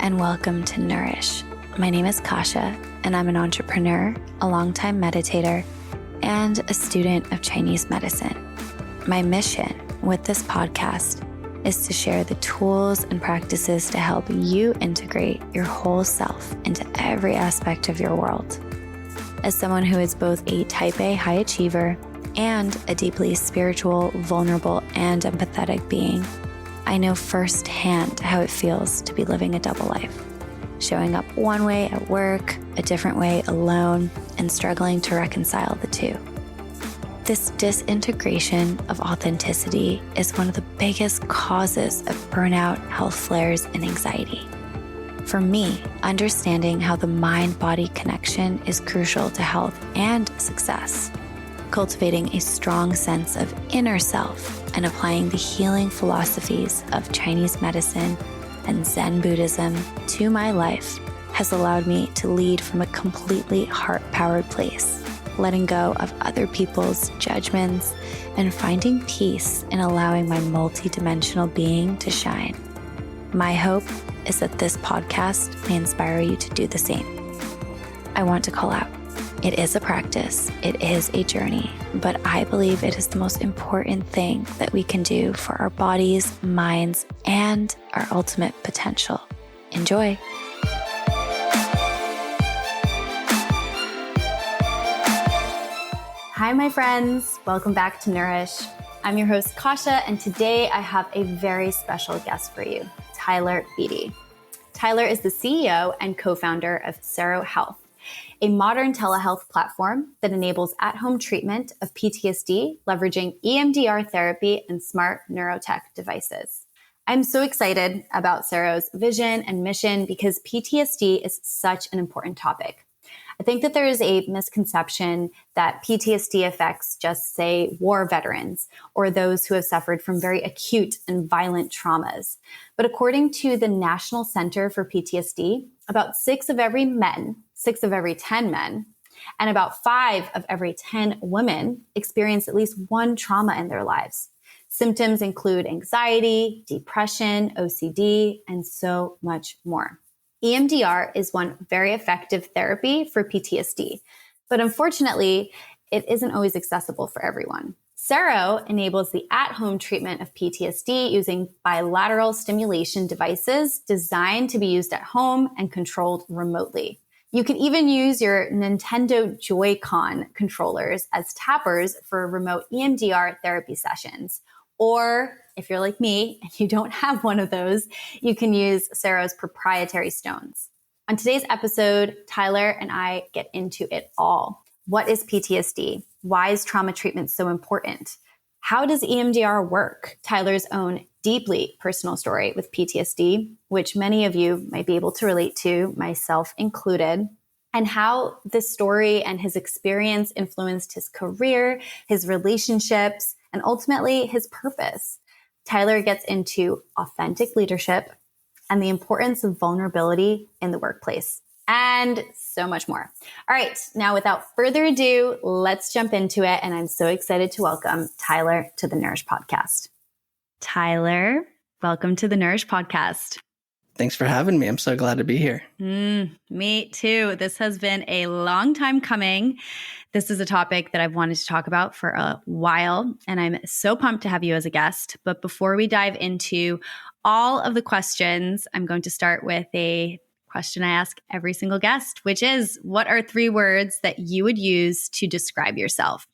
and welcome to Nourish. My name is Kasha, and I'm an entrepreneur, a longtime meditator, and a student of Chinese medicine. My mission with this podcast is to share the tools and practices to help you integrate your whole self into every aspect of your world. As someone who is both a type A high achiever and a deeply spiritual, vulnerable, and empathetic being, I know firsthand how it feels to be living a double life, showing up one way at work, a different way alone, and struggling to reconcile the two. This disintegration of authenticity is one of the biggest causes of burnout, health flares, and anxiety. For me, understanding how the mind-body connection is crucial to health and success, cultivating a strong sense of inner self, and applying the healing philosophies of Chinese medicine and Zen Buddhism to my life has allowed me to lead from a completely heart-powered place, letting go of other people's judgments and finding peace in allowing my multidimensional being to shine. My hope is that this podcast may inspire you to do the same. I want to call out, it is a practice, it is a journey, but I believe it is the most important thing that we can do for our bodies, minds, and our ultimate potential. Enjoy. Hi, my friends. Welcome back to Nourish. I'm your host, Kasha, and today I have a very special guest for you, Tyler Beaty. Tyler is the CEO and co-founder of Sero Health, a modern telehealth platform that enables at-home treatment of PTSD, leveraging EMDR therapy and smart neurotech devices. I'm so excited about Sero's vision and mission because PTSD is such an important topic. I think that there is a misconception that PTSD affects just, say, war veterans or those who have suffered from very acute and violent traumas. But according to the National Center for PTSD, about 6 of every 10 men, and about 5 of every 10 women experience at least one trauma in their lives. Symptoms include anxiety, depression, OCD, and so much more. EMDR is one very effective therapy for PTSD, but unfortunately, it isn't always accessible for everyone. Sero enables the at-home treatment of PTSD using bilateral stimulation devices designed to be used at home and controlled remotely. You can even use your Nintendo Joy-Con controllers as tappers for remote EMDR therapy sessions. Or if you're like me and you don't have one of those, you can use Sero's proprietary stones. On today's episode, Tyler and I get into it all. What is PTSD? Why is trauma treatment so important? How does EMDR work? Tyler's own deeply personal story with PTSD, which many of you might be able to relate to, myself included, and how this story and his experience influenced his career, his relationships, and ultimately his purpose. Tyler gets into authentic leadership and the importance of vulnerability in the workplace, and so much more. All right, now without further ado, let's jump into it. And I'm so excited to welcome Tyler to the Nourish podcast. Tyler, welcome to the Nourish podcast. Thanks for having me. I'm so glad to be here. Me too. This has been a long time coming. This is a topic that I've wanted to talk about for a while, and I'm so pumped to have you as a guest. But before we dive into all of the questions, I'm going to start with a question I ask every single guest, which is, what are 3 words that you would use to describe yourself?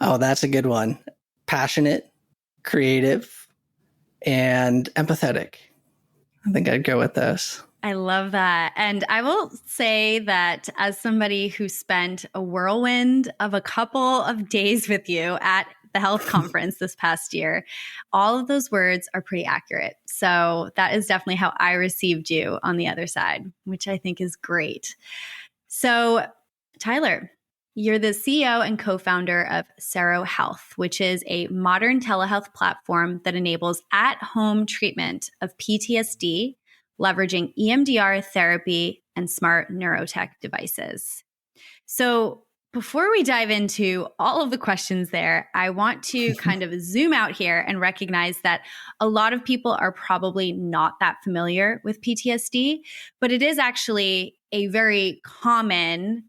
Oh, that's a good one. Passionate, creative, and empathetic. I think I'd go with those. I love that. And I will say that as somebody who spent a whirlwind of a couple of days with you at the health conference this past year, all of those words are pretty accurate. So that is definitely how I received you on the other side, which I think is great. So Tyler, you're the CEO and co-founder of Sero Health, which is a modern telehealth platform that enables at-home treatment of PTSD, leveraging EMDR therapy and smart neurotech devices. So Before we dive into all of the questions there, I want to kind of zoom out here and recognize that a lot of people are probably not that familiar with PTSD, but it is actually a very common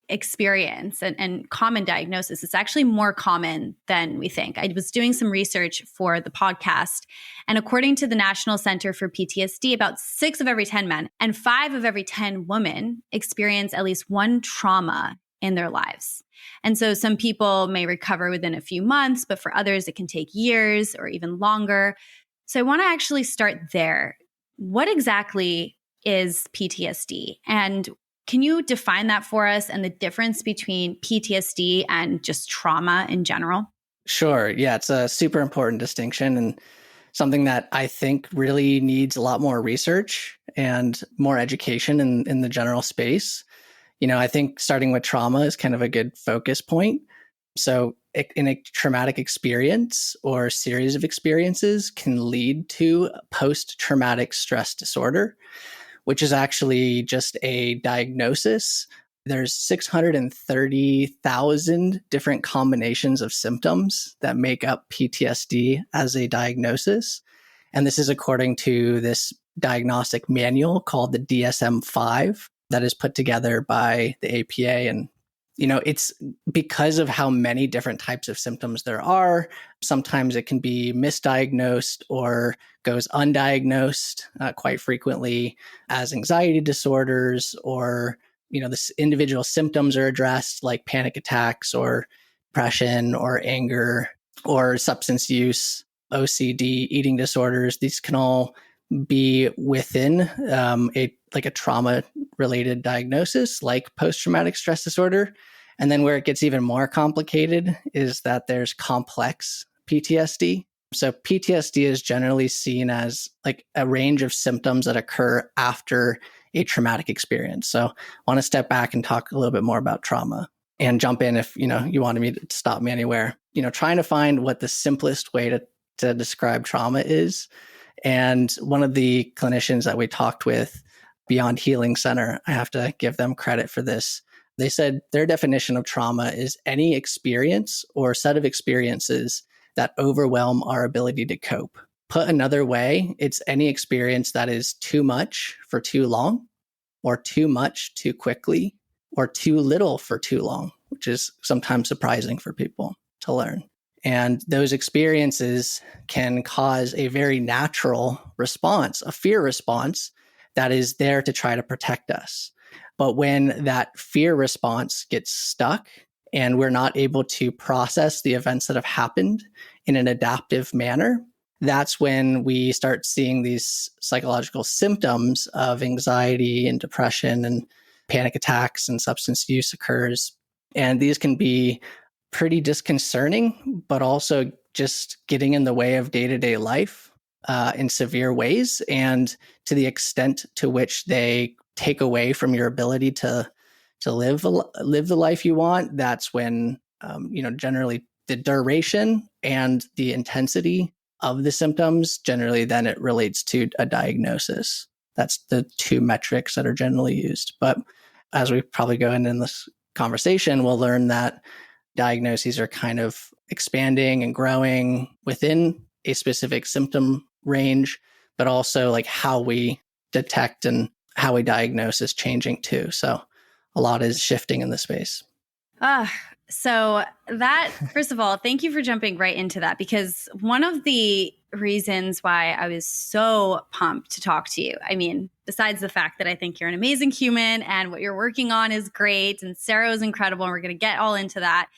experience and common diagnosis. It's actually more common than we think. I was doing some research for the podcast, and according to the National Center for PTSD, about 6 of every 10 men and 5 of every 10 women experience at least one trauma in their lives. And so some people may recover within a few months, but for others, it can take years or even longer. So I want to actually start there. What exactly is PTSD? And can you define that for us and the difference between PTSD and just trauma in general? Sure. Yeah, it's a super important distinction and something that I think really needs a lot more research and more education in the general space. I think starting with trauma is kind of a good focus point. So in a traumatic experience or series of experiences can lead to post-traumatic stress disorder, which is actually just a diagnosis. There's 630,000 different combinations of symptoms that make up PTSD as a diagnosis. And this is according to this diagnostic manual called the DSM-5 that is put together by the APA. And, it's because of how many different types of symptoms there are. Sometimes it can be misdiagnosed or goes undiagnosed quite frequently as anxiety disorders, or, the individual symptoms are addressed like panic attacks or depression or anger or substance use, OCD, eating disorders. These can all be within a trauma-related diagnosis like post-traumatic stress disorder. And then where it gets even more complicated is that there's complex PTSD. So PTSD is generally seen as like a range of symptoms that occur after a traumatic experience. So I want to step back and talk a little bit more about trauma and jump in if, you wanted me to stop me anywhere. Trying to find what the simplest way to describe trauma is. And one of the clinicians that we talked with, Beyond Healing Center, I have to give them credit for this. They said their definition of trauma is any experience or set of experiences that overwhelm our ability to cope. Put another way, it's any experience that is too much for too long, or too much too quickly, or too little for too long, which is sometimes surprising for people to learn. And those experiences can cause a very natural response, a fear response that is there to try to protect us. But when that fear response gets stuck and we're not able to process the events that have happened in an adaptive manner, that's when we start seeing these psychological symptoms of anxiety and depression and panic attacks and substance use occurs. And these can be pretty disconcerting, but also just getting in the way of day-to-day life in severe ways. And to the extent to which they take away from your ability to live the life you want, that's when, generally the duration and the intensity of the symptoms, generally then it relates to a diagnosis. That's the 2 metrics that are generally used. But as we probably go in this conversation, we'll learn that diagnoses are kind of expanding and growing within a specific symptom range, but also like how we detect and how we diagnose is changing too. So a lot is shifting in the space. So that, first of all, thank you for jumping right into that, because one of the reasons why I was so pumped to talk to you, I mean, besides the fact that I think you're an amazing human and what you're working on is great and Sero is incredible, and we're going to get all into that,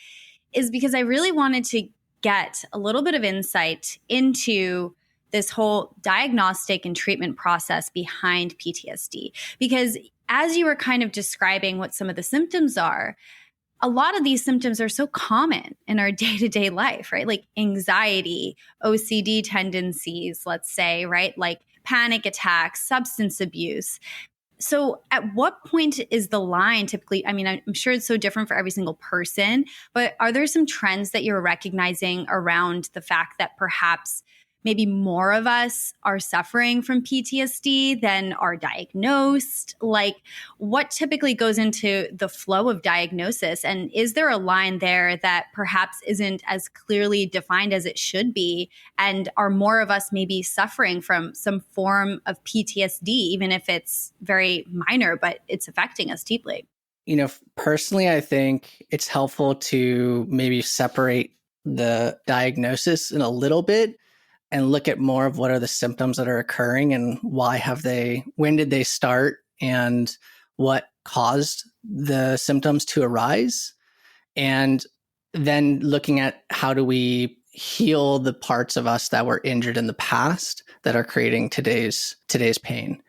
is because I really wanted to get a little bit of insight into this whole diagnostic and treatment process behind PTSD. Because as you were kind of describing what some of the symptoms are, a lot of these symptoms are so common in our day-to-day life, right? Like anxiety, OCD tendencies, let's say, right? Like panic attacks, substance abuse. So at what point is the line typically? I mean, I'm sure it's so different for every single person, but are there some trends that you're recognizing around the fact that perhaps maybe more of us are suffering from PTSD than are diagnosed? Like, what typically goes into the flow of diagnosis? And is there a line there that perhaps isn't as clearly defined as it should be? And are more of us maybe suffering from some form of PTSD, even if it's very minor, but it's affecting us deeply? Personally, I think it's helpful to maybe separate the diagnosis in a little bit and look at more of what are the symptoms that are occurring and when did they start and what caused the symptoms to arise. And then looking at how do we heal the parts of us that were injured in the past that are creating today's pain.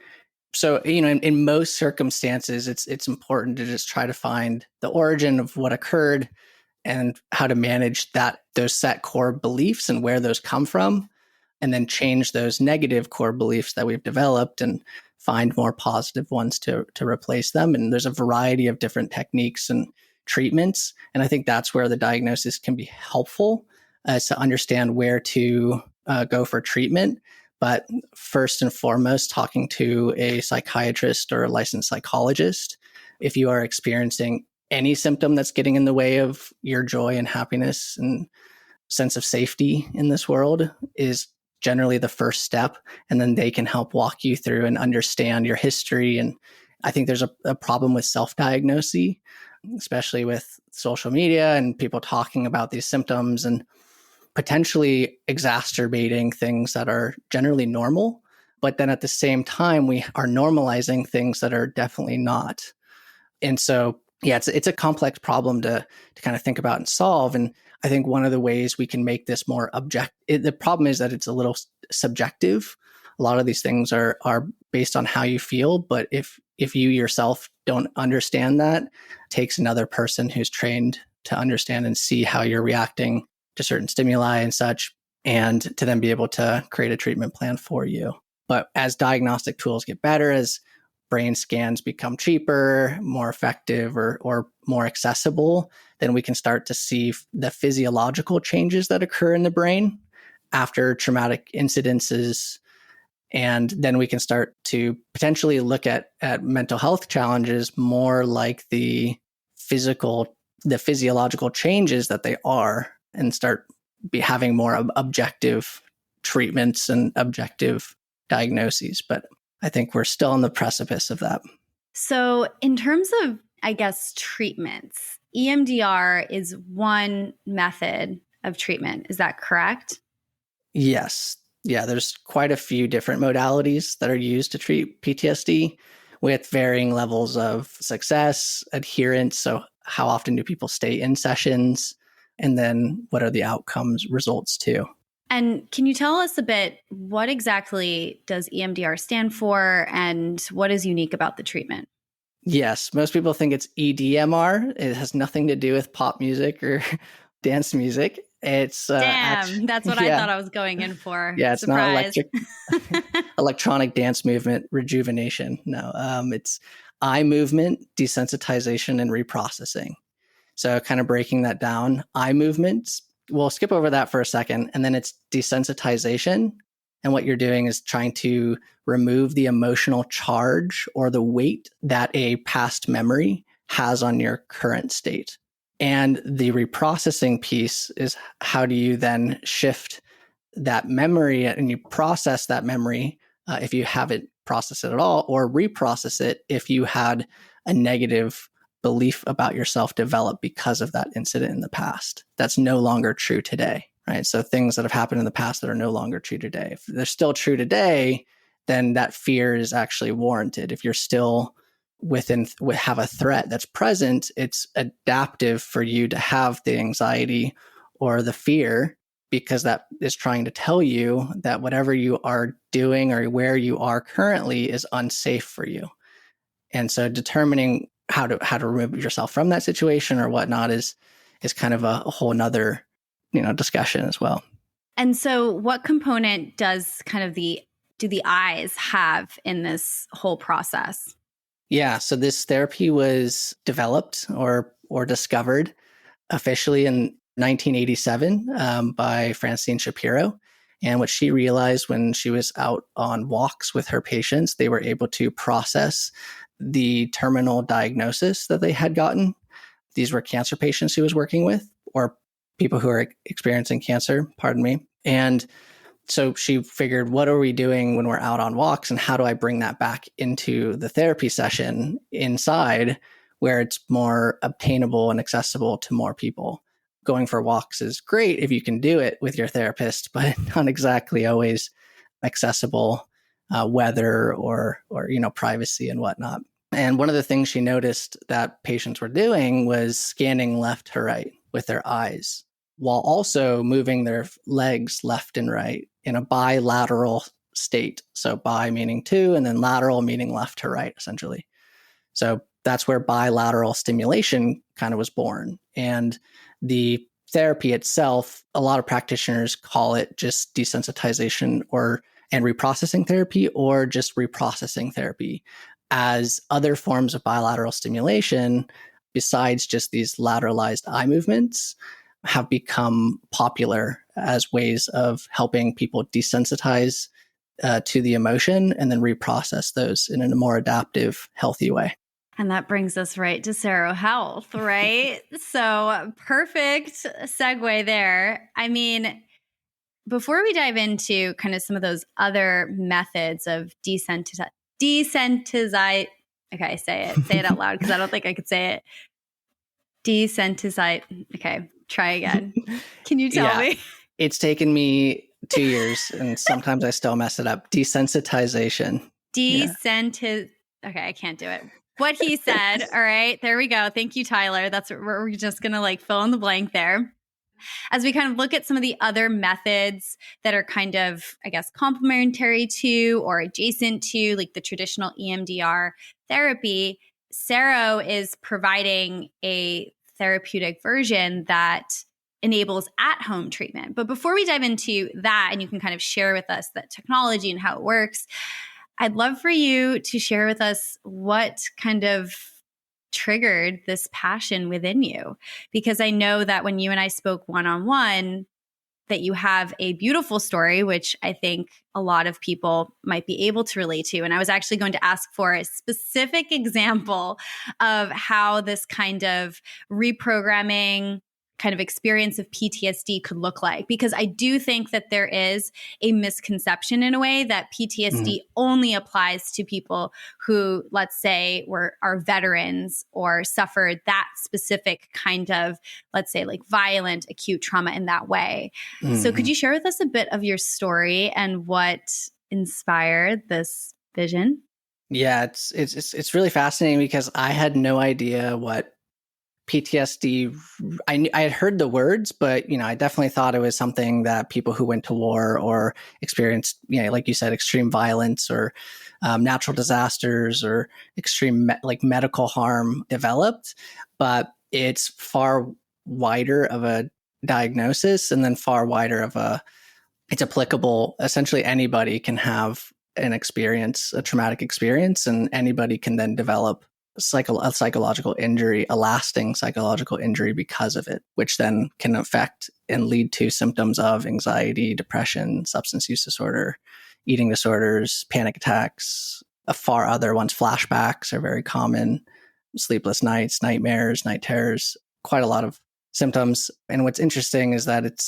So, in most circumstances, it's important to just try to find the origin of what occurred and how to manage those set core beliefs and where those come from, and then change those negative core beliefs that we've developed and find more positive ones to replace them. And there's a variety of different techniques and treatments. And I think that's where the diagnosis can be helpful, to understand where to go for treatment. But first and foremost, talking to a psychiatrist or a licensed psychologist. If you are experiencing any symptom that's getting in the way of your joy and happiness and sense of safety in this world, is generally the first step. And then they can help walk you through and understand your history. And I think there's a problem with self-diagnosis, especially with social media and people talking about these symptoms and potentially exacerbating things that are generally normal. But then at the same time, we are normalizing things that are definitely not. And so, yeah, it's a complex problem to kind of think about and solve. And I think one of the ways we can make this more objective, the problem is that it's a little subjective. A lot of these things are based on how you feel. But if you yourself don't understand that, it takes another person who's trained to understand and see how you're reacting to certain stimuli and such, and to then be able to create a treatment plan for you. But as diagnostic tools get better, as brain scans become cheaper, more effective, or more accessible, then we can start to see the physiological changes that occur in the brain after traumatic incidences. And then we can start to potentially look at mental health challenges more like the physiological changes that they are, and start having more objective treatments and objective diagnoses. But I think we're still on the precipice of that. So in terms of, I guess, treatments, EMDR is one method of treatment. Is that correct? Yes. Yeah, there's quite a few different modalities that are used to treat PTSD with varying levels of success, adherence. So how often do people stay in sessions? And then what are the outcomes, results too? And can you tell us a bit, what exactly does EMDR stand for and what is unique about the treatment? Yes, most people think it's EDMR. It has nothing to do with pop music or dance music. It's that's what I thought I was going in for. Yeah, it's Surprise. not electronic dance movement rejuvenation. No, it's eye movement, desensitization, and reprocessing. So kind of breaking that down, eye movements, we'll skip over that for a second. And then it's desensitization. And what you're doing is trying to remove the emotional charge or the weight that a past memory has on your current state. And the reprocessing piece is how do you then shift that memory and you process that memory if you haven't processed it at all, or reprocess it if you had a negative belief about yourself develop because of that incident in the past that's no longer true today, right? So things that have happened in the past that are no longer true today. If they're still true today, then that fear is actually warranted. If you're still have a threat that's present, it's adaptive for you to have the anxiety or the fear, because that is trying to tell you that whatever you are doing or where you are currently is unsafe for you. And so determining how to remove yourself from that situation or whatnot is kind of a whole nother, discussion as well. And so what component does do the eyes have in this whole process? Yeah, so this therapy was developed or discovered officially in 1987 by Francine Shapiro. And what she realized when she was out on walks with her patients, they were able to process the terminal diagnosis that they had gotten. These were cancer patients she was working with, or people who are experiencing cancer, pardon me. And so she figured, what are we doing when we're out on walks, and how do I bring that back into the therapy session inside where it's more obtainable and accessible to more people? Going for walks is great if you can do it with your therapist, but not exactly always accessible, weather or privacy and whatnot. And one of the things she noticed that patients were doing was scanning left to right with their eyes, while also moving their legs left and right in a bilateral state. So bi meaning two, and then lateral meaning left to right, essentially. So that's where bilateral stimulation kind of was born. And the therapy itself, a lot of practitioners call it just desensitization and reprocessing therapy, or just reprocessing therapy, as other forms of bilateral stimulation, besides just these lateralized eye movements, have become popular as ways of helping people desensitize to the emotion and then reprocess those in a more adaptive, healthy way. And that brings us right to Sero Health, right? So perfect segue there. I mean, before we dive into kind of some of those other methods of desensitize, okay, say it out loud because I don't think I could say it. Desensitize. Okay, try again. Can you tell me? It's taken me 2 years and sometimes I still mess it up. Desensitization. Okay, I can't do it. What he said. All right, there we go. Thank you, Tyler. That's what we're just going to fill in the blank there. As we kind of look at some of the other methods that are kind of, I guess, complementary to or adjacent to like the traditional EMDR therapy, Sero is providing a therapeutic version that enables at-home treatment. But before we dive into that, and you can kind of share with us that technology and how it works, I'd love for you to share with us what kind of triggered this passion within you. Because I know that when you and I spoke one-on-one, that you have a beautiful story, which I think a lot of people might be able to relate to. And I was actually going to ask for a specific example of how this kind of reprogramming kind of experience of PTSD could look like. Because I do think that there is a misconception in a way that PTSD only applies to people who, let's say, are veterans or suffered that specific kind of, let's say, like violent acute trauma in that way. So could you share with us a bit of your story and what inspired this vision? Yeah, it's really fascinating because I had no idea what PTSD, I had heard the words, but, I definitely thought it was something that people who went to war or experienced, like you said, extreme violence or natural disasters or extreme medical harm developed. But it's far wider of a diagnosis, and then far wider of it's applicable. Essentially anybody can have a traumatic experience, and anybody can then develop a psychological injury, a lasting psychological injury because of it, which then can affect and lead to symptoms of anxiety, depression, substance use disorder, eating disorders, panic attacks, far other ones. Flashbacks are very common, sleepless nights, nightmares, night terrors, quite a lot of symptoms. And what's interesting is that it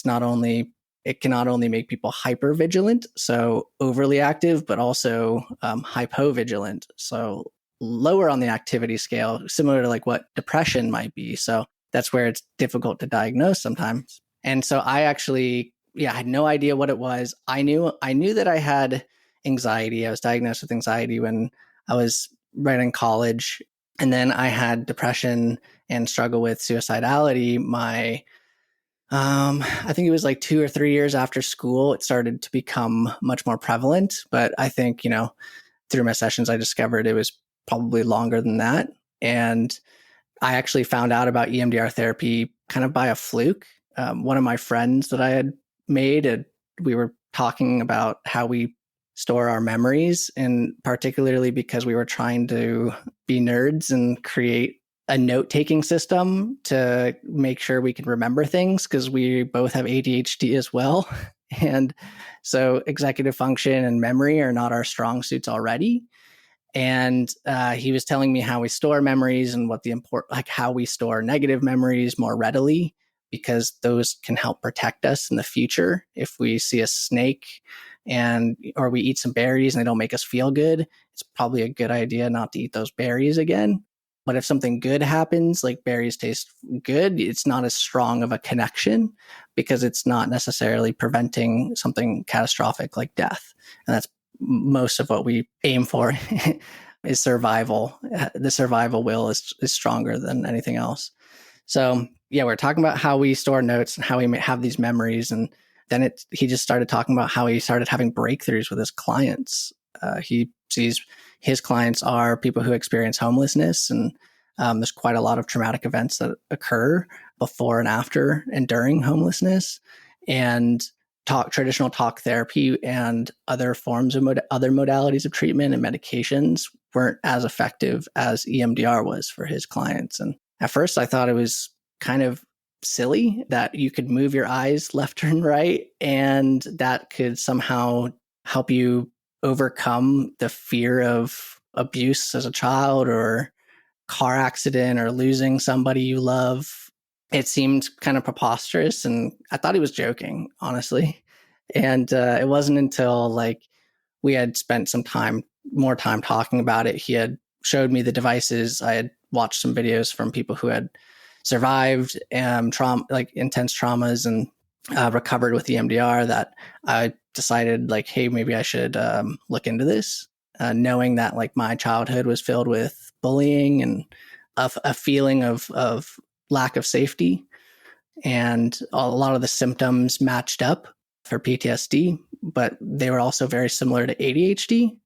can not only make people hypervigilant, so overly active, but also hypovigilant, so lower on the activity scale, similar to like what depression might be. So that's where it's difficult to diagnose sometimes. And so I actually, I had no idea what it was. I knew that I had anxiety. I was diagnosed with anxiety when I was right in college. And then I had depression and struggle with suicidality. I think it was like 2 or 3 years after school, it started to become much more prevalent. But I think, through my sessions, I discovered it was probably longer than that. And I actually found out about EMDR therapy kind of by a fluke. One of my friends that I had made, we were talking about how we store our memories, and particularly because we were trying to be nerds and create a note-taking system to make sure we can remember things, because we both have ADHD as well. And so executive function and memory are not our strong suits already. And he was telling me how we store memories and what like how we store negative memories more readily, because those can help protect us in the future. If we see a snake or we eat some berries and they don't make us feel good, it's probably a good idea not to eat those berries again. But if something good happens, like berries taste good, it's not as strong of a connection because it's not necessarily preventing something catastrophic like death. And that's most of what we aim for is survival. The survival will is stronger than anything else. So yeah, we're talking about how we store notes and how we have these memories. And then he just started talking about how he started having breakthroughs with his clients. He sees his clients are people who experience homelessness, and there's quite a lot of traumatic events that occur before and after and during homelessness. And traditional talk therapy and other forms of other modalities of treatment and medications weren't as effective as EMDR was for his clients. And at first I thought it was kind of silly that you could move your eyes left and right, and that could somehow help you overcome the fear of abuse as a child or car accident or losing somebody you love. It seemed kind of preposterous, and I thought he was joking, honestly. And it wasn't until like we had spent more time talking about it. He had showed me the devices. I had watched some videos from people who had survived trauma, like intense traumas, and recovered with EMDR, that I decided like, hey, maybe I should look into this, knowing that like my childhood was filled with bullying and a feeling of lack of safety. And a lot of the symptoms matched up for PTSD, but they were also very similar to ADHD.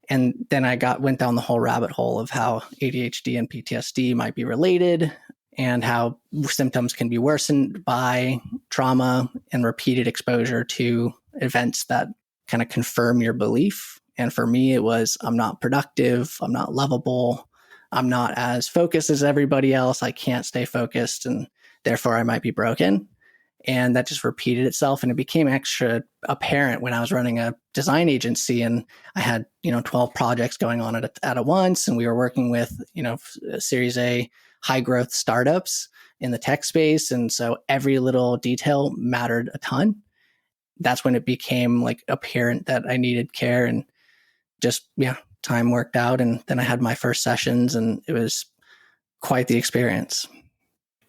And then I went down the whole rabbit hole of how ADHD and PTSD might be related, and how symptoms can be worsened by trauma and repeated exposure to events that kind of confirm your belief. And for me, it was, I'm not productive, I'm not lovable, I'm not as focused as everybody else, I can't stay focused, and therefore I might be broken. And that just repeated itself. And it became extra apparent when I was running a design agency and I had, 12 projects going on at once. And we were working with, Series A high growth startups in the tech space. And so every little detail mattered a ton. That's when it became like apparent that I needed care, and just, time worked out. And then I had my first sessions, and it was quite the experience.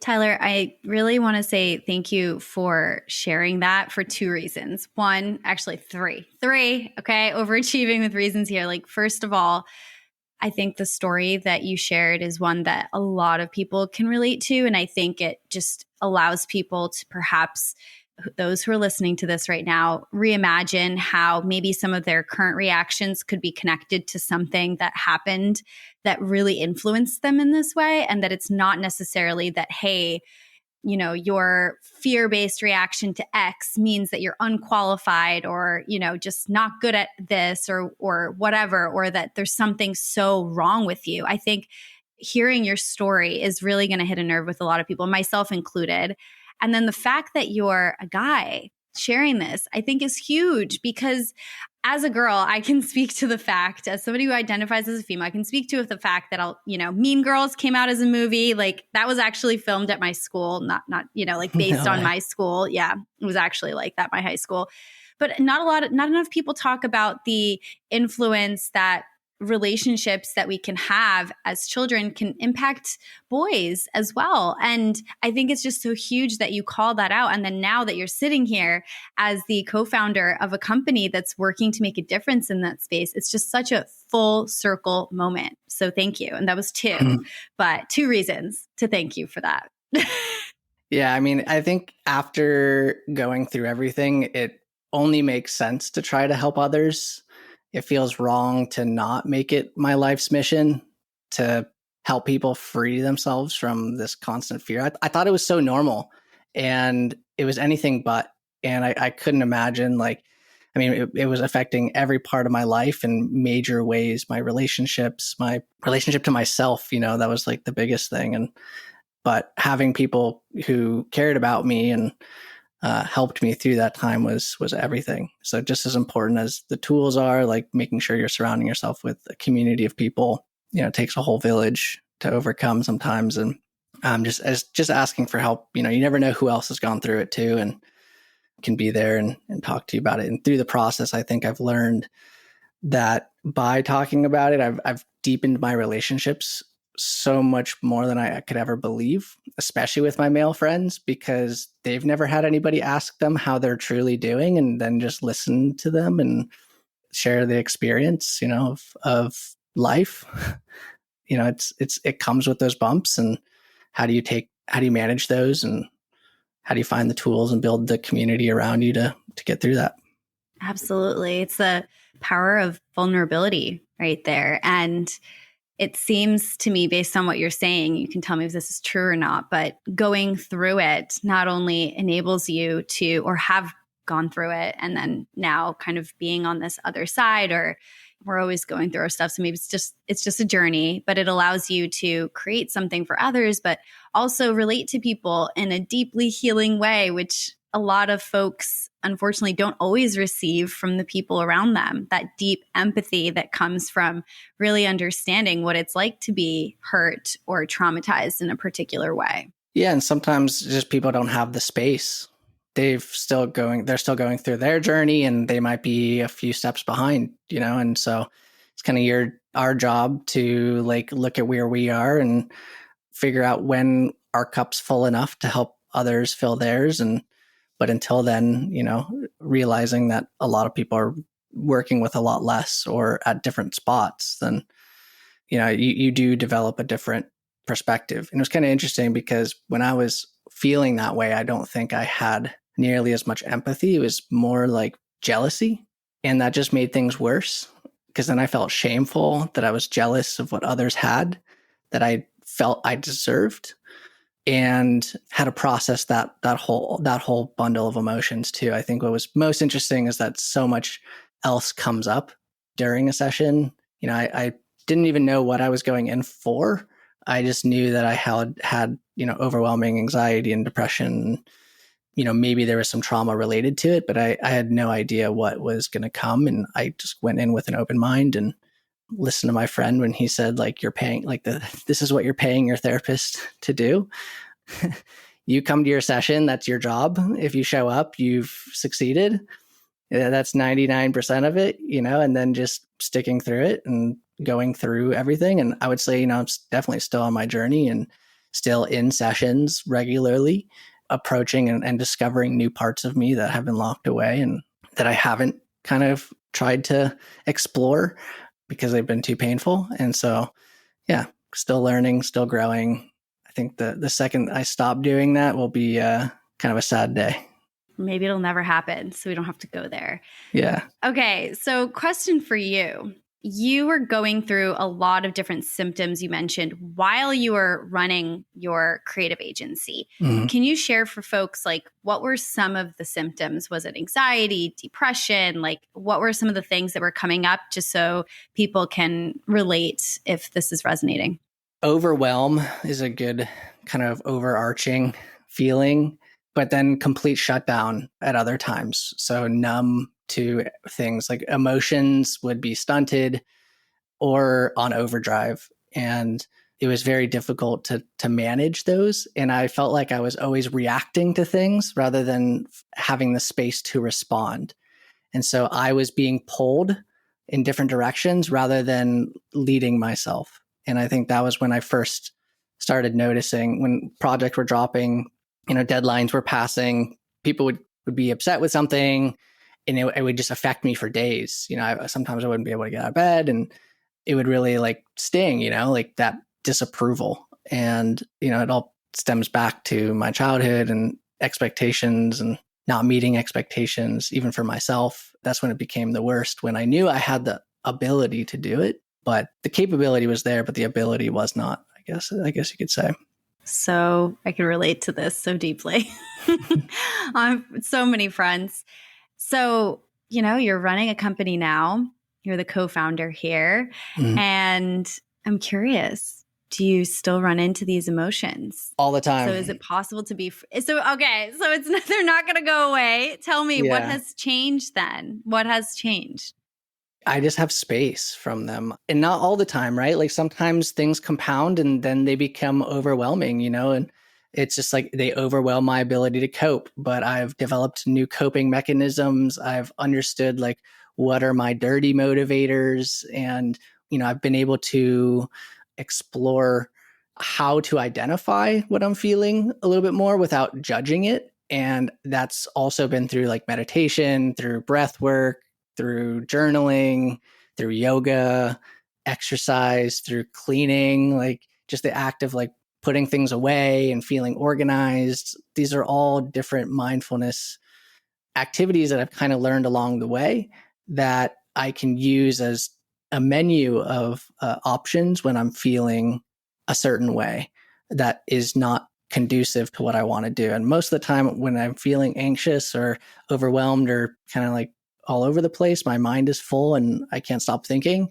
Tyler, I really want to say thank you for sharing that for two reasons. One, actually three, okay? Overachieving with reasons here. Like, first of all, I think the story that you shared is one that a lot of people can relate to. And I think it just allows people to perhaps, those who are listening to this right now, reimagine how maybe some of their current reactions could be connected to something that happened that really influenced them in this way. And that it's not necessarily that, hey, your fear-based reaction to X means that you're unqualified or, just not good at this or whatever, or that there's something so wrong with you. I think hearing your story is really going to hit a nerve with a lot of people, myself included. And then the fact that you're a guy sharing this, I think is huge, because as a girl, I can speak to the fact, as somebody who identifies as a female, I can speak to the fact that Mean Girls came out as a movie. Like, that was actually filmed at my school, not like based on my school. Yeah, it was actually like that, my high school. But not enough people talk about the influence that relationships that we can have as children can impact boys as well. And I think it's just so huge that you call that out. And then now that you're sitting here as the co-founder of a company that's working to make a difference in that space, it's just such a full circle moment. So thank you. And that was two, but two reasons to thank you for that. Yeah, I mean, I think after going through everything, it only makes sense to try to help others. It feels wrong to not make it my life's mission to help people free themselves from this constant fear. I thought it was so normal, and it was anything but. And I couldn't imagine, it was affecting every part of my life in major ways. My relationships, my relationship to myself, that was like the biggest thing. But having people who cared about me and helped me through that time was everything. So just as important as the tools are, like making sure you're surrounding yourself with a community of people, it takes a whole village to overcome sometimes. And just asking for help, you never know who else has gone through it too and can be there and talk to you about it. And through the process, I think I've learned that by talking about it, I've deepened my relationships so much more than I could ever believe, especially with my male friends, because they've never had anybody ask them how they're truly doing and then just listen to them and share the experience, of life. It comes with those bumps, and how do you manage those, and how do you find the tools and build the community around you to get through that? Absolutely. It's the power of vulnerability right there. And it seems to me, based on what you're saying, you can tell me if this is true or not, but going through it not only enables you to, or have gone through it, and then now kind of being on this other side, or we're always going through our stuff. So maybe it's just a journey, but it allows you to create something for others, but also relate to people in a deeply healing way, which a lot of folks unfortunately don't always receive from the people around them. That deep empathy that comes from really understanding what it's like to be hurt or traumatized in a particular way. Yeah. And sometimes just people don't have the space. They're still going through their journey, and they might be a few steps behind, and so it's kind of our job to look at where we are and figure out when our cup's full enough to help others fill theirs. But until then, realizing that a lot of people are working with a lot less or at different spots, then, you do develop a different perspective. And it was kind of interesting because when I was feeling that way, I don't think I had nearly as much empathy. It was more like jealousy. And that just made things worse, because then I felt shameful that I was jealous of what others had that I felt I deserved, and had to process that whole bundle of emotions too. I think what was most interesting is that so much else comes up during a session. I didn't even know what I was going in for. I just knew that I had overwhelming anxiety and depression. Maybe there was some trauma related to it, but I had no idea what was going to come. And I just went in with an open mind and listened to my friend when he said, you're paying, this is what you're paying your therapist to do. You come to your session, that's your job. If you show up, you've succeeded. That's 99% of it, and then just sticking through it and going through everything. And I would say, I'm definitely still on my journey and still in sessions regularly, approaching and discovering new parts of me that have been locked away and that I haven't kind of tried to explore because they've been too painful. And so, yeah, still learning, still growing. I think the second I stop doing that will be kind of a sad day. Maybe it'll never happen, so we don't have to go there. Yeah. Okay, so question for you. You were going through a lot of different symptoms you mentioned while you were running your creative agency. Mm-hmm. Can you share for folks, what were some of the symptoms? Was it anxiety, depression? What were some of the things that were coming up, just so people can relate if this is resonating? Overwhelm is a good kind of overarching feeling, but then complete shutdown at other times. So numb to things, like emotions would be stunted or on overdrive. And it was very difficult to manage those. And I felt like I was always reacting to things rather than having the space to respond. And so I was being pulled in different directions rather than leading myself. And I think that was when I first started noticing, when projects were dropping, deadlines were passing, people would be upset with something, and it would just affect me for days. Sometimes I wouldn't be able to get out of bed, and it would really sting, that disapproval. And, it all stems back to my childhood and expectations and not meeting expectations, even for myself. That's when it became the worst, when I knew I had the ability to do it, but the capability was there, but the ability was not, I guess you could say. So I can relate to this so deeply. I have so many friends. So, you're running a company now. You're the co-founder here. Mm-hmm. And I'm curious, do you still run into these emotions? All the time. So is it possible to be okay, so it's they're not going to go away. Tell me, what has changed then? What has changed? I just have space from them, and not all the time, right? Like sometimes things compound and then they become overwhelming, and it's just like they overwhelm my ability to cope. But I've developed new coping mechanisms. I've understood like what are my dirty motivators, and I've been able to explore how to identify what I'm feeling a little bit more without judging it. And that's also been through like meditation, through breath work, through journaling, through yoga, exercise, through cleaning, like just the act of like putting things away and feeling organized. These are all different mindfulness activities that I've kind of learned along the way that I can use as a menu of options when I'm feeling a certain way that is not conducive to what I want to do. And most of the time when I'm feeling anxious or overwhelmed or kind of like all over the place, my mind is full and I can't stop thinking.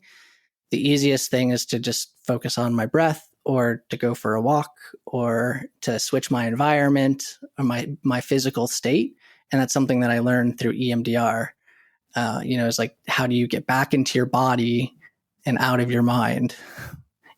The easiest thing is to just focus on my breath, or to go for a walk, or to switch my environment or my physical state. And that's something that I learned through EMDR. It's like, how do you get back into your body and out of your mind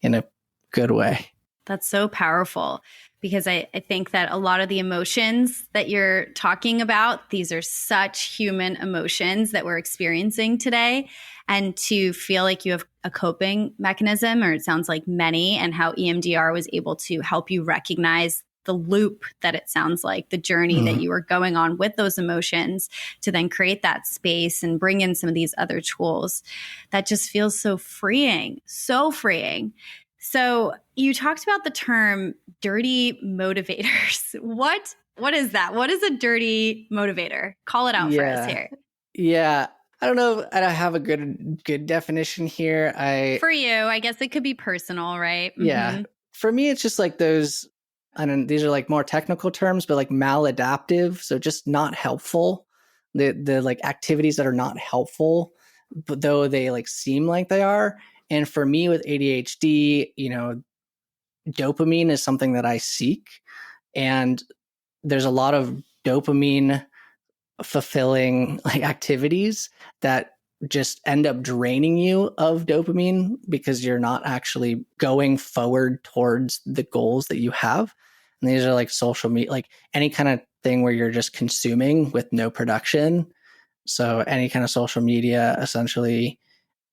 in a good way? That's so powerful, because I think that a lot of the emotions that you're talking about, these are such human emotions that we're experiencing today. And to feel like you have a coping mechanism, or it sounds like many, and how EMDR was able to help you recognize the loop that it sounds like, the journey that you were going on with those emotions, to then create that space and bring in some of these other tools. That just feels so freeing, so freeing. So you talked about the term dirty motivators. What is that? What is a dirty motivator? Call it out for us here. Yeah. I don't know. I don't have a good definition here. For you, I guess it could be personal, right? Yeah. For me, it's just like those, these are like more technical terms, but like maladaptive. So just not helpful. The like activities that are not helpful, but though they like seem like they are. And for me with ADHD, dopamine is something that I seek. And there's a lot of dopamine fulfilling like activities that just end up draining you of dopamine because you're not actually going forward towards the goals that you have. And these are like social media, like any kind of thing where you're just consuming with no production. So any kind of social media, essentially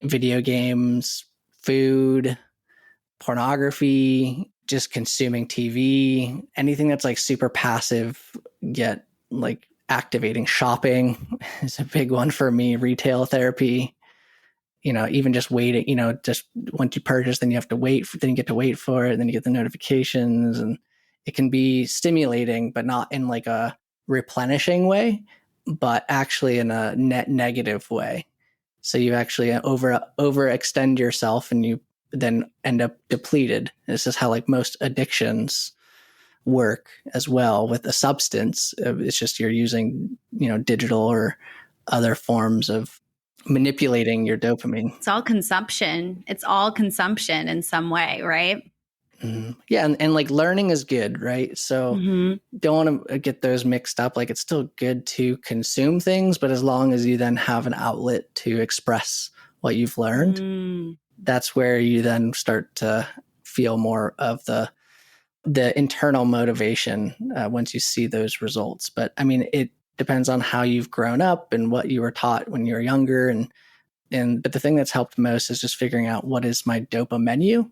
video games, food, pornography, just consuming TV, anything that's like super passive, yet like activating. Shopping is a big one for me. Retail therapy, even just waiting, just once you purchase, then you have to wait, then you get to wait for it, then you get the notifications, and it can be stimulating, but not in like a replenishing way, but actually in a net negative way. So you actually overextend yourself and you then end up depleted. This is how like most addictions work as well with a substance. It's just you're using, digital or other forms of manipulating your dopamine. It's all consumption. It's all consumption in some way, right? Mm-hmm. Yeah. And like learning is good, right? So don't want to get those mixed up. Like it's still good to consume things, but as long as you then have an outlet to express what you've learned, that's where you then start to feel more of the internal motivation once you see those results. But I mean, it depends on how you've grown up and what you were taught when you were younger. But the thing that's helped most is just figuring out what is my dopa menu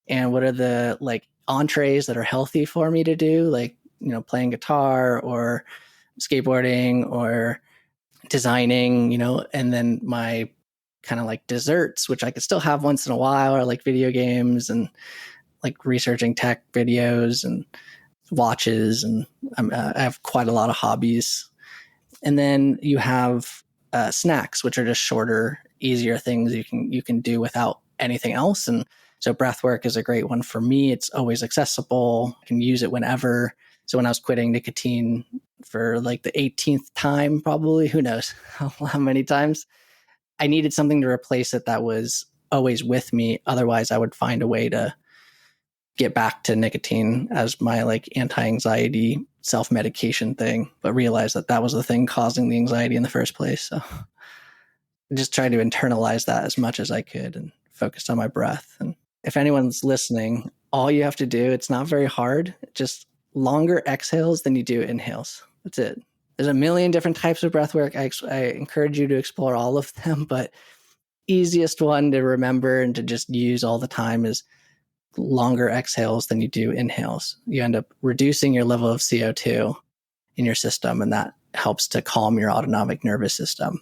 and what are the like entrees that are healthy for me to do, like, playing guitar or skateboarding or designing, and then my kind of like desserts, which I could still have once in a while, or like video games and like researching tech videos and watches. And I have quite a lot of hobbies. And then you have snacks, which are just shorter, easier things you can do without anything else. And so breath work is a great one for me. It's always accessible. I can use it whenever. So when I was quitting nicotine for like the 18th time, probably, who knows how many times, I needed something to replace it that was always with me. Otherwise, I would find a way to get back to nicotine as my like anti-anxiety self-medication thing, but realized that that was the thing causing the anxiety in the first place. So I just tried to internalize that as much as I could and focused on my breath. And if anyone's listening, all you have to do, it's not very hard, just longer exhales than you do inhales. That's it. There's a million different types of breath work. I encourage you to explore all of them, but easiest one to remember and to just use all the time is longer exhales than you do inhales. You end up reducing your level of CO2 in your system, and that helps to calm your autonomic nervous system.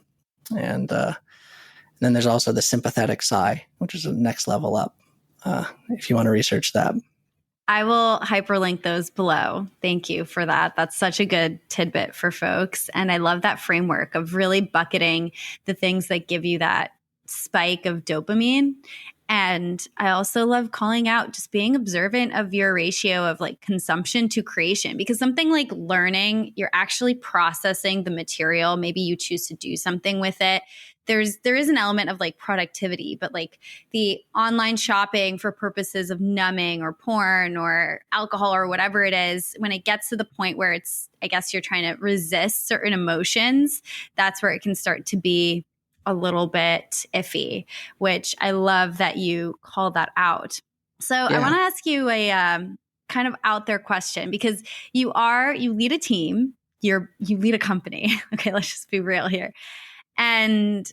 And then there's also the sympathetic sigh, which is the next level up, if you want to research that. I will hyperlink those below. Thank you for that. That's such a good tidbit for folks. And I love that framework of really bucketing the things that give you that spike of dopamine. And I also love calling out just being observant of your ratio of like consumption to creation, because something like learning, you're actually processing the material. Maybe you choose to do something with it. There is an element of like productivity, but like the online shopping for purposes of numbing or porn or alcohol or whatever it is, when it gets to the point where it's, I guess you're trying to resist certain emotions, that's where it can start to be a little bit iffy, which I love that you call that out. So I want to ask you a kind of out there question, because you lead a team, you lead a company. Okay, let's just be real here. And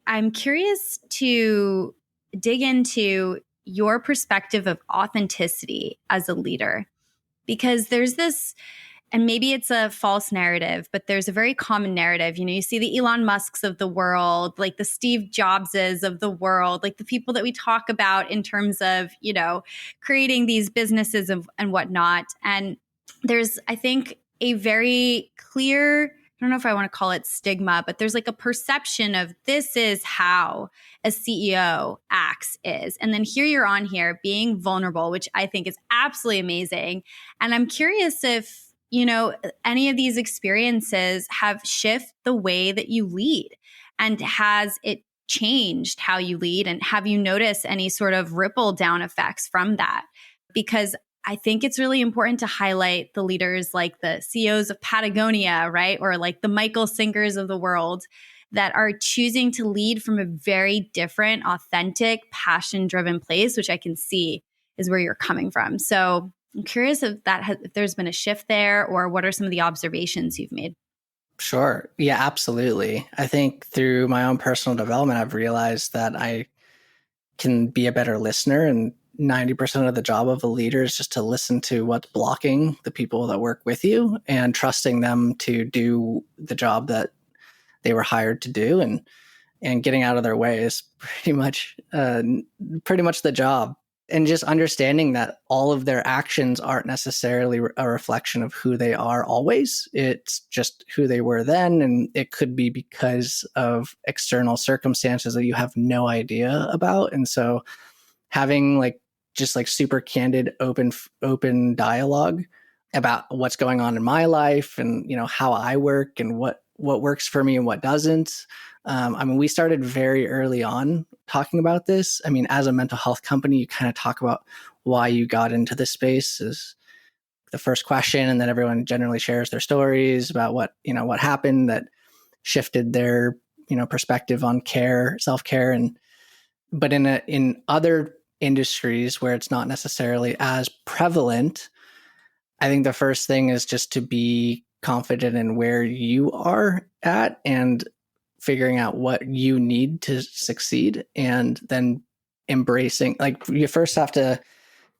I'm curious to dig into your perspective of authenticity as a leader, because there's this, and maybe it's a false narrative, but there's a very common narrative. You see the Elon Musks of the world, like the Steve Jobses of the world, like the people that we talk about in terms of, creating these businesses and whatnot. And there's, I think, a very clear, I don't know if I want to call it stigma, but there's like a perception of this is how a CEO acts is. And then here you're on here being vulnerable, which I think is absolutely amazing. And I'm curious if, any of these experiences have shifted the way that you lead, and has it changed how you lead? And have you noticed any sort of ripple down effects from that? Because I think it's really important to highlight the leaders like the CEOs of Patagonia, right? Or like the Michael Singers of the world that are choosing to lead from a very different, authentic, passion-driven place, which I can see is where you're coming from. So I'm curious if there's been a shift there, or what are some of the observations you've made? Sure. Yeah, absolutely. I think through my own personal development, I've realized that I can be a better listener, and 90% of the job of a leader is just to listen to what's blocking the people that work with you and trusting them to do the job that they were hired to do, and getting out of their way is pretty much the job. And just understanding that all of their actions aren't necessarily a reflection of who they are always. It's just who they were then. And it could be because of external circumstances that you have no idea about. And so having just super candid, open dialogue about what's going on in my life and, how I work and what works for me and what doesn't. We started very early on talking about this. As a mental health company, you kind of talk about why you got into this space is the first question. And then everyone generally shares their stories about what happened that shifted their, perspective on care, self-care. But in other industries where it's not necessarily as prevalent, I think the first thing is just to be confident in where you are at and figuring out what you need to succeed, and then embracing, you first have to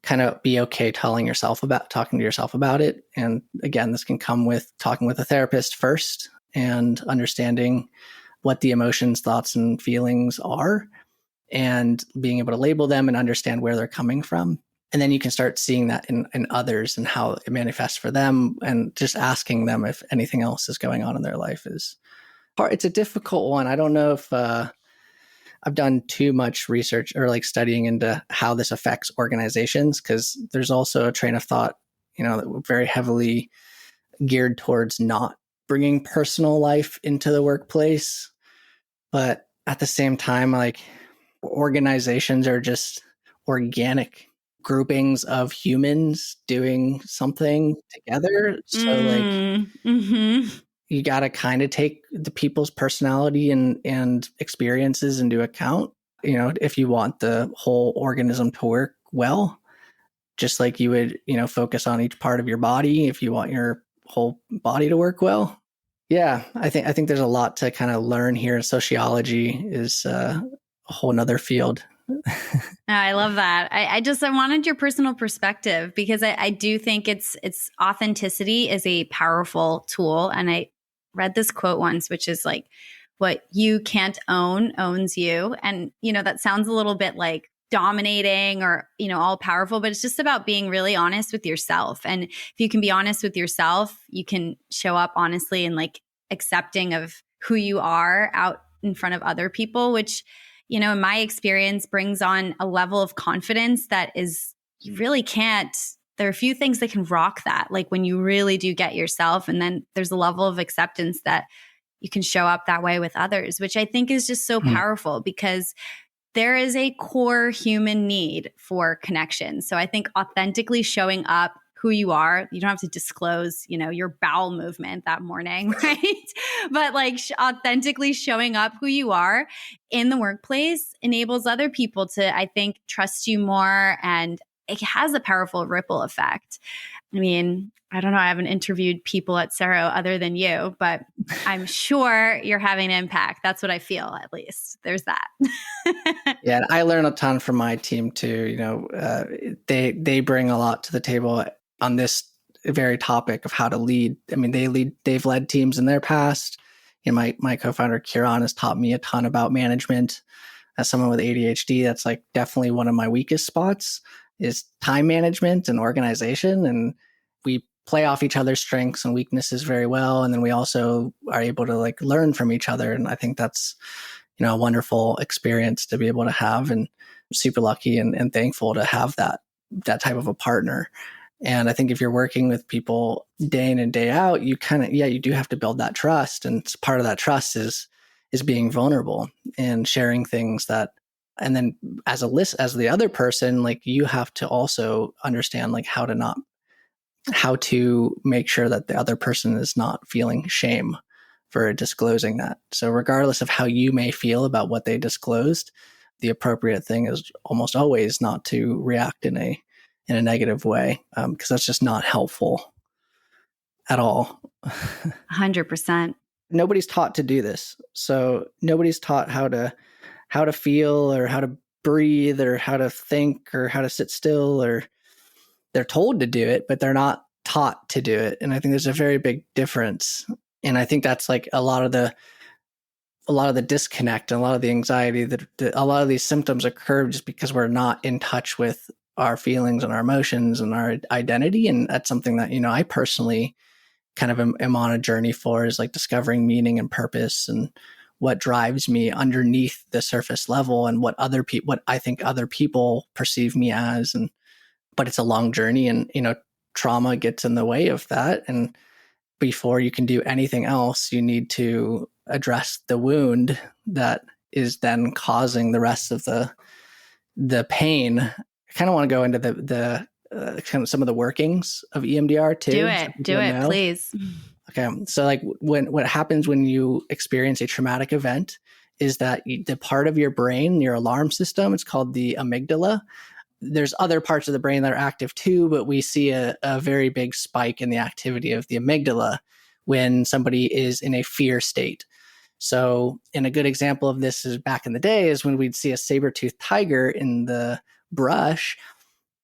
kind of be okay talking to yourself about it. And again, this can come with talking with a therapist first and understanding what the emotions, thoughts, and feelings are, and being able to label them and understand where they're coming from. And then you can start seeing that in others and how it manifests for them, and just asking them if anything else is going on in their life is hard. It's a difficult one. I don't know if I've done too much research or studying into how this affects organizations, because there's also a train of thought, that we're very heavily geared towards not bringing personal life into the workplace. But at the same time, organizations are just organic groupings of humans doing something together. So like you got to kind of take the people's personality and experiences into account, if you want the whole organism to work well, just like you would, focus on each part of your body if you want your whole body to work well. Yeah, I think there's a lot to kind of learn here. Sociology is a whole nother field. I love that. I wanted your personal perspective, because I do think it's authenticity is a powerful tool. And I read this quote once, which is like, what you can't own owns you. And, that sounds a little bit like dominating or, all powerful, but it's just about being really honest with yourself. And if you can be honest with yourself, you can show up honestly and like accepting of who you are out in front of other people, which, in my experience brings on a level of confidence that is, you really can't, there are a few things that can rock that. Like when you really do get yourself, and then there's a level of acceptance that you can show up that way with others, which I think is just so powerful, because there is a core human need for connection. So I think authentically showing up who you are, you don't have to disclose, your bowel movement that morning, right? But like authentically showing up who you are in the workplace enables other people to, I think, trust you more, and it has a powerful ripple effect. I mean, I don't know, I haven't interviewed people at Sero other than you, but I'm sure you're having an impact. That's what I feel, at least. There's that. Yeah, and I learn a ton from my team too. They bring a lot to the table on this very topic of how to lead. I mean, they've led teams in their past. My co-founder Kieran has taught me a ton about management. As someone with ADHD, that's like definitely one of my weakest spots, is time management and organization. And we play off each other's strengths and weaknesses very well. And then we also are able to like learn from each other. And I think that's, a wonderful experience to be able to have, and super lucky and thankful to have that type of a partner. And I think if you're working with people day in and day out, you you do have to build that trust. And part of that trust is being vulnerable and sharing things that, and then as the other person, like you have to also understand like how to make sure that the other person is not feeling shame for disclosing that. So regardless of how you may feel about what they disclosed, the appropriate thing is almost always not to react in a negative way, because that's just not helpful at all. 100%. Nobody's taught to do this. So nobody's taught how to feel, or how to breathe, or how to think, or how to sit still, or they're told to do it, but they're not taught to do it. And I think there's a very big difference. And I think that's like a lot of the disconnect and a lot of the anxiety that a lot of these symptoms occur just because we're not in touch with our feelings and our emotions and our identity. And that's something that, I personally kind of am on a journey for, is like discovering meaning and purpose and what drives me underneath the surface level, and what I think other people perceive me as. But it's a long journey, and, trauma gets in the way of that. And before you can do anything else, you need to address the wound that is then causing the rest of the pain. I kind of want to go into the kind of some of the workings of EMDR too. Do it, please. Okay. So like what happens when you experience a traumatic event is that the part of your brain, your alarm system, it's called the amygdala. There's other parts of the brain that are active too, but we see a very big spike in the activity of the amygdala when somebody is in a fear state. So, and a good example of this is back in the day is when we'd see a saber-toothed tiger in the brush,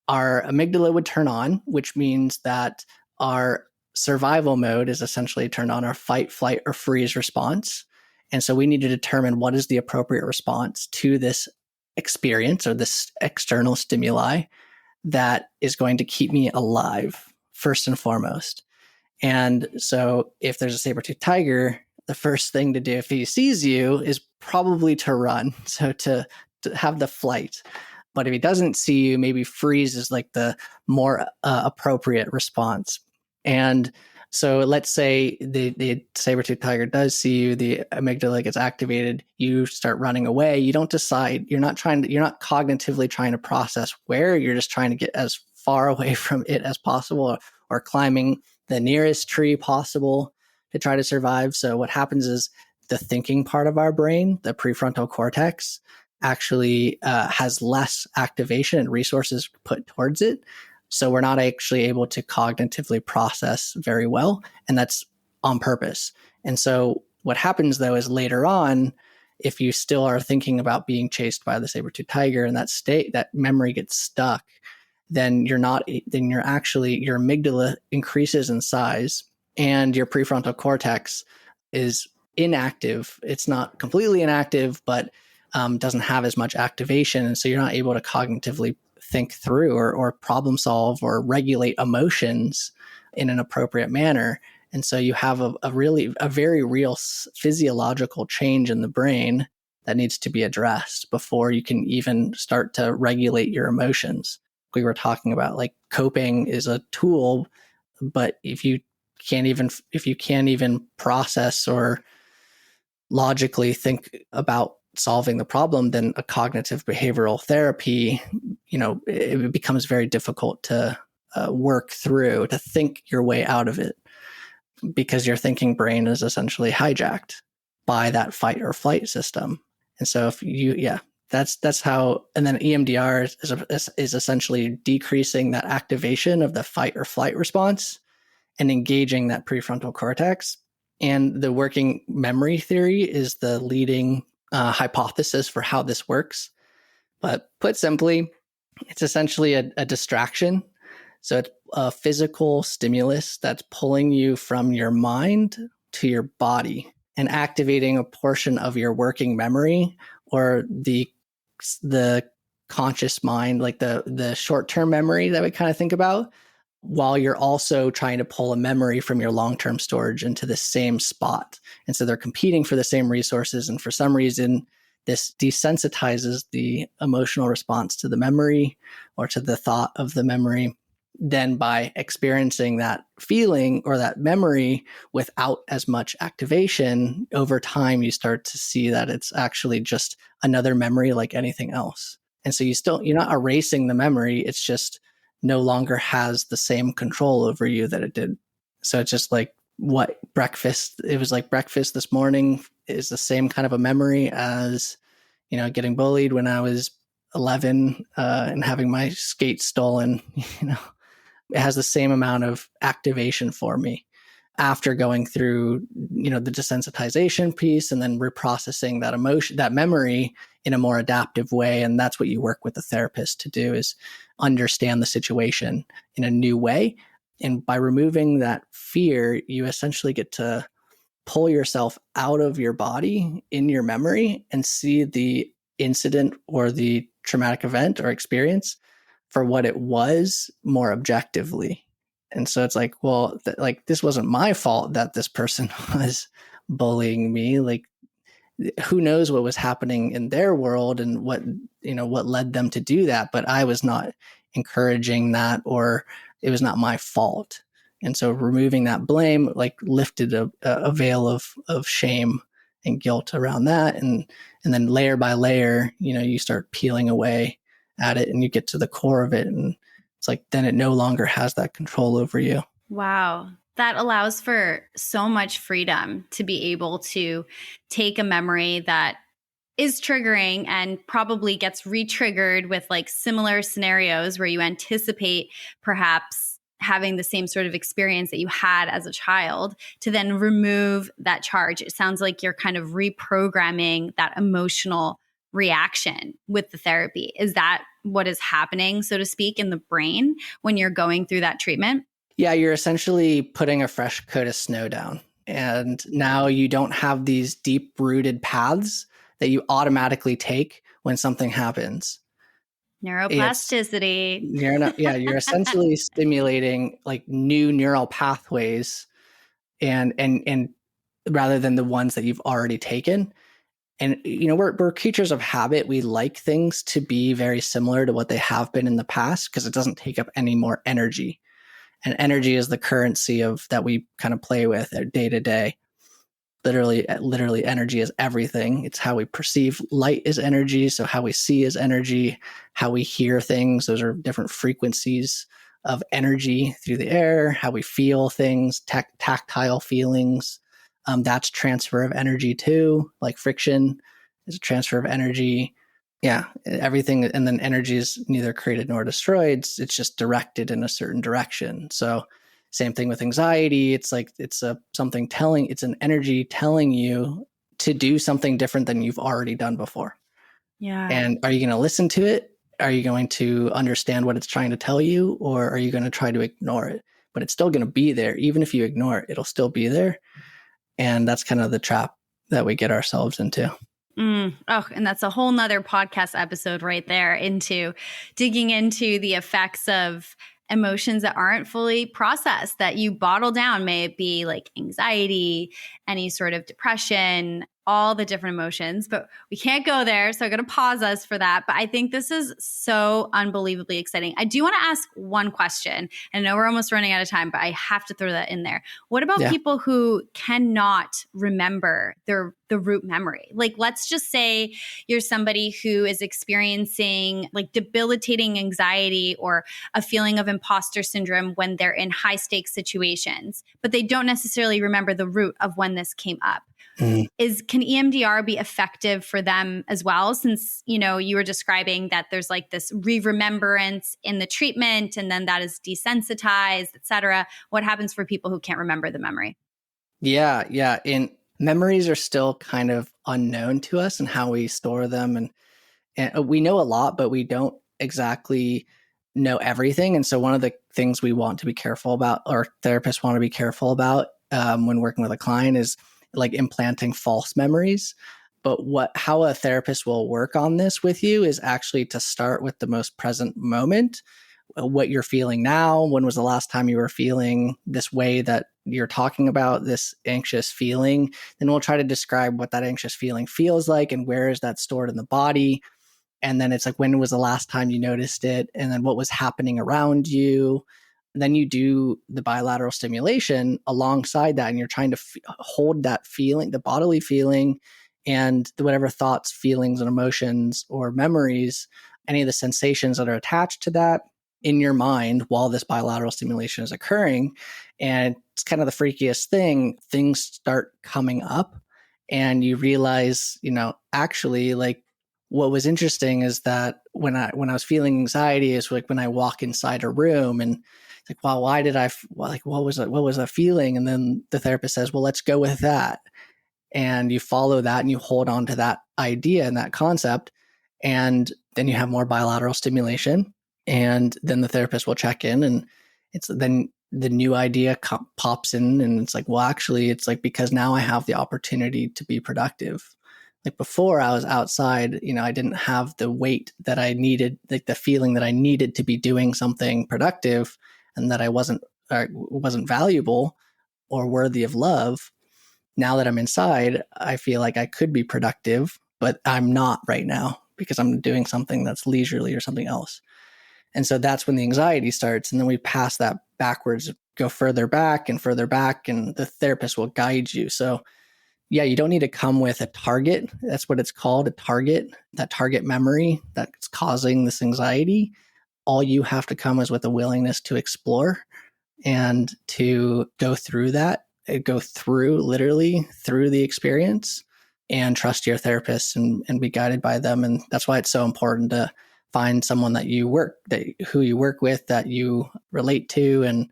our amygdala would turn on, which means that our survival mode is essentially turned on, our fight, flight, or freeze response. And so we need to determine what is the appropriate response to this experience or this external stimuli that is going to keep me alive, first and foremost. And so if there's a saber-toothed tiger, the first thing to do if he sees you is probably to run. So to have the flight. But if he doesn't see you, maybe freeze is like the more appropriate response. And So let's say the saber-toothed tiger does see you, the amygdala gets activated, you start running away. You don't decide, you're not cognitively trying to process where, you're just trying to get as far away from it as possible, or climbing the nearest tree possible to try to survive. So what happens is the thinking part of our brain, the prefrontal cortex, actually has less activation and resources put towards it. So we're not actually able to cognitively process very well. And that's on purpose. And so what happens though is later on, if you still are thinking about being chased by the saber-toothed tiger and that state, that memory gets stuck, then your amygdala increases in size and your prefrontal cortex is inactive. It's not completely inactive, but doesn't have as much activation. And so you're not able to cognitively think through or problem solve or regulate emotions in an appropriate manner. And so you have a very real physiological change in the brain that needs to be addressed before you can even start to regulate your emotions. We were talking about like coping is a tool, but if you can't even process or logically think about solving the problem, then a cognitive behavioral therapy, it becomes very difficult to work through, to think your way out of it, because your thinking brain is essentially hijacked by that fight or flight system. And so that's how, and then EMDR is essentially decreasing that activation of the fight or flight response and engaging that prefrontal cortex. And the working memory theory is the leading hypothesis for how this works. But put simply, it's essentially a distraction. So it's a physical stimulus that's pulling you from your mind to your body and activating a portion of your working memory, or the conscious mind, like the short-term memory that we kind of think about, while you're also trying to pull a memory from your long-term storage into the same spot. And so they're competing for the same resources. And for some reason, this desensitizes the emotional response to the memory or to the thought of the memory. Then by experiencing that feeling or that memory without as much activation, over time, you start to see that it's actually just another memory like anything else. And so you're not erasing the memory. It's just no longer has the same control over you that it did. So it's just like it was like breakfast this morning is the same kind of a memory as, getting bullied when I was 11 and having my skates stolen. It has the same amount of activation for me after going through, the desensitization piece and then reprocessing that emotion, that memory in a more adaptive way. And that's what you work with the therapist to do, is understand the situation in a new way. And by removing that fear, you essentially get to pull yourself out of your body in your memory and see the incident or the traumatic event or experience for what it was more objectively. And so it's like, well, this wasn't my fault that this person was bullying me. Like, who knows what was happening in their world and what led them to do that. But I was not encouraging that, or it was not my fault. And so removing that blame, lifted a veil of shame and guilt around that. And then layer by layer, you start peeling away at it and you get to the core of it. And it's like, then it no longer has that control over you. Wow. That allows for so much freedom to be able to take a memory that is triggering and probably gets re-triggered with similar scenarios where you anticipate perhaps having the same sort of experience that you had as a child, to then remove that charge. It sounds like you're kind of reprogramming that emotional reaction with the therapy. Is that what is happening, so to speak, in the brain when you're going through that treatment? Yeah, you're essentially putting a fresh coat of snow down. And now you don't have these deep-rooted paths that you automatically take when something happens. Neuroplasticity. You're essentially stimulating new neural pathways and rather than the ones that you've already taken. And, we're creatures of habit. We like things to be very similar to what they have been in the past because it doesn't take up any more energy. And energy is the currency of that we kind of play with day to day. Literally energy is everything. It's how we perceive light is energy. So how we see is energy, how we hear things. Those are different frequencies of energy through the air, how we feel things, tactile feelings. That's transfer of energy too, like friction is a transfer of energy. Yeah, everything. And then energy is neither created nor destroyed. It's just directed in a certain direction. So same thing with anxiety. It's like it's an energy telling you to do something different than you've already done before. Yeah. And are you going to listen to it? Are you going to understand what it's trying to tell you? Or are you going to try to ignore it? But it's still going to be there. Even if you ignore it, it'll still be there. And that's kind of the trap that we get ourselves into. Oh, and that's a whole nother podcast episode right there, into digging into the effects of emotions that aren't fully processed, that you bottle down. May it be like anxiety, any sort of depression, all the different emotions, but we can't go there. So I'm going to pause us for that. But I think this is so unbelievably exciting. I do want to ask one question. I know we're almost running out of time, but I have to throw that in there. What about people who cannot remember the root memory? Like, let's just say you're somebody who is experiencing like debilitating anxiety or a feeling of imposter syndrome when they're in high stakes situations, but they don't necessarily remember the root of when this came up. Can EMDR be effective for them as well? Since, you were describing that there's like this re-remembrance in the treatment, and then that is desensitized, et cetera. What happens for people who can't remember the memory? Yeah. And memories are still kind of unknown to us and how we store them. And we know a lot, but we don't exactly know everything. And so one of the things we want to be careful about, or therapists want to be careful about when working with a client, is like implanting false memories. But how a therapist will work on this with you is actually to start with the most present moment, what you're feeling now. When was the last time you were feeling this way that you're talking about, this anxious feeling? Then we'll try to describe what that anxious feeling feels like and where is that stored in the body. And then it's like, when was the last time you noticed it? And then what was happening around you? And then you do the bilateral stimulation alongside that, and you're trying to hold that feeling, the bodily feeling, and whatever thoughts, feelings, and emotions or memories, any of the sensations that are attached to that in your mind while this bilateral stimulation is occurring. And it's kind of the freakiest thing. Things start coming up and you realize, actually, like, what was interesting is that when I was feeling anxiety is like when I walk inside a room and it's like, wow, why did what was I feeling? And then the therapist says, well, let's go with that. And you follow that and you hold on to that idea and that concept. And then you have more bilateral stimulation. And then the therapist will check in, and then the new idea pops in, and it's like, well, actually, it's like, because now I have the opportunity to be productive. Like before I was outside, I didn't have the weight that I needed, like the feeling that I needed to be doing something productive, and that I wasn't valuable or worthy of love. Now that I'm inside, I feel like I could be productive, but I'm not right now because I'm doing something that's leisurely or something else. And so that's when the anxiety starts. And then we pass that backwards, go further back, and the therapist will guide you. So yeah, you don't need to come with a target. That's what it's called, a target, that target memory that's causing this anxiety. All you have to come is with a willingness to explore and to go through that, literally through the experience, and trust your therapist and be guided by them. And that's why it's so important to find someone who you work with, that you relate to and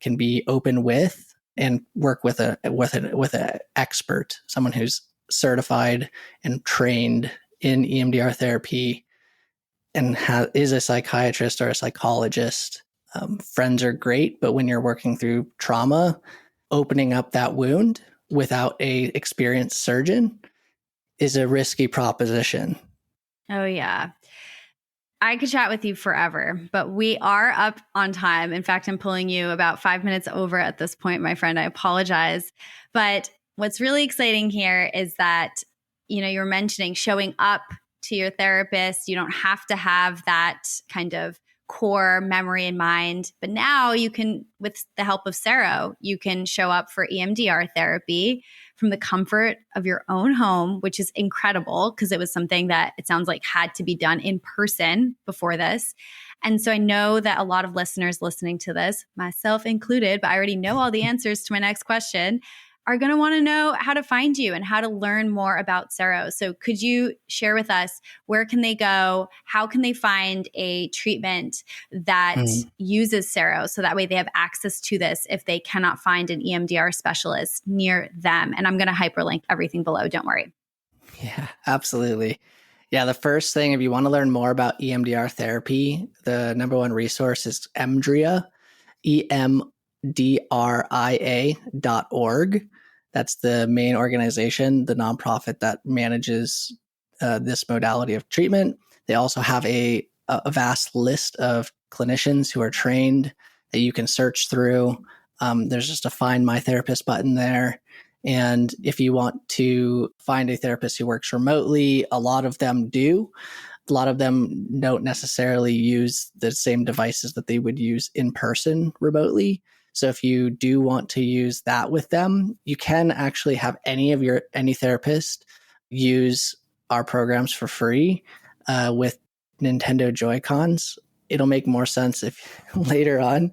can be open with, and work with an expert, someone who's certified and trained in EMDR therapy and is a psychiatrist or a psychologist. Friends are great, but when you're working through trauma, opening up that wound without a experienced surgeon is a risky proposition. Oh, yeah. I could chat with you forever, but we are up on time. In fact, I'm pulling you about 5 minutes over at this point, my friend. I apologize. But what's really exciting here is that, you were mentioning showing up to your therapist. You don't have to have that kind of core memory in mind. But now you can, with the help of Sero, you can show up for EMDR therapy from the comfort of your own home, which is incredible because it was something that it sounds like had to be done in person before this. And so I know that a lot of listeners listening to this, myself included, but I already know all the answers to my next question, are going to want to know how to find you and how to learn more about Sero. So could you share with us, where can they go? How can they find a treatment that uses Sero? So that way they have access to this if they cannot find an EMDR specialist near them. And I'm going to hyperlink everything below. Don't worry. Yeah, absolutely. Yeah, the first thing, if you want to learn more about EMDR therapy, the number one resource is EMDRIA, EMDRIA.org. That's the main organization, the nonprofit that manages this modality of treatment. They also have a vast list of clinicians who are trained that you can search through. There's just a Find My Therapist button there. And if you want to find a therapist who works remotely, a lot of them do. A lot of them don't necessarily use the same devices that they would use in person remotely. So if you do want to use that with them, you can actually have any therapist use our programs for free with Nintendo Joy-Cons. It'll make more sense if later on,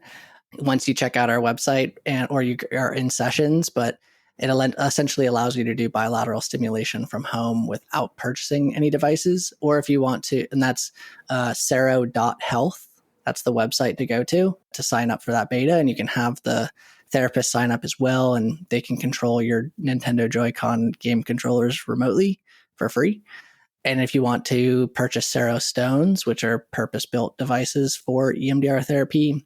once you check out our website or you are in sessions, but it essentially allows you to do bilateral stimulation from home without purchasing any devices. Or if you want to, and that's Sero.health. That's the website to go to sign up for that beta. And you can have the therapist sign up as well, and they can control your Nintendo Joy-Con game controllers remotely for free. And if you want to purchase Sero Stones, which are purpose-built devices for EMDR therapy,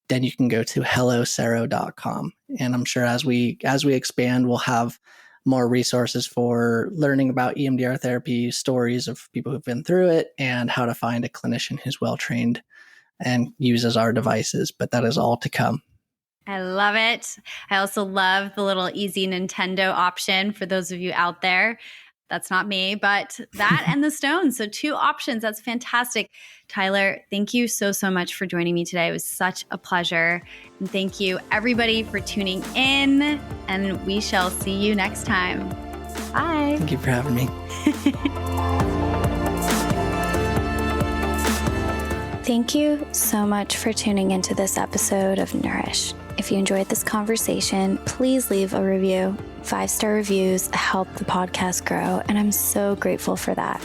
then you can go to hellosero.com. And I'm sure as we expand, we'll have more resources for learning about EMDR therapy, stories of people who've been through it, and how to find a clinician who's well-trained and uses our devices. But that is all to come. I love it. I also love the little easy Nintendo option for those of you out there. That's not me, but that and the stones. So 2 options. That's fantastic. Tyler, thank you so much for joining me today. It was such a pleasure. And thank you everybody for tuning in, and we shall see you next time. Bye. Thank you for having me. Thank you so much for tuning into this episode of Nourish. If you enjoyed this conversation, please leave a review. 5-star reviews help the podcast grow, and I'm so grateful for that.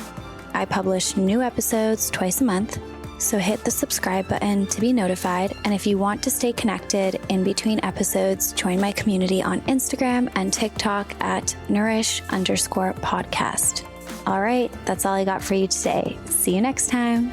I publish new episodes twice a month, so hit the subscribe button to be notified. And if you want to stay connected in between episodes, join my community on Instagram and TikTok at nourish_podcast. All right, that's all I got for you today. See you next time.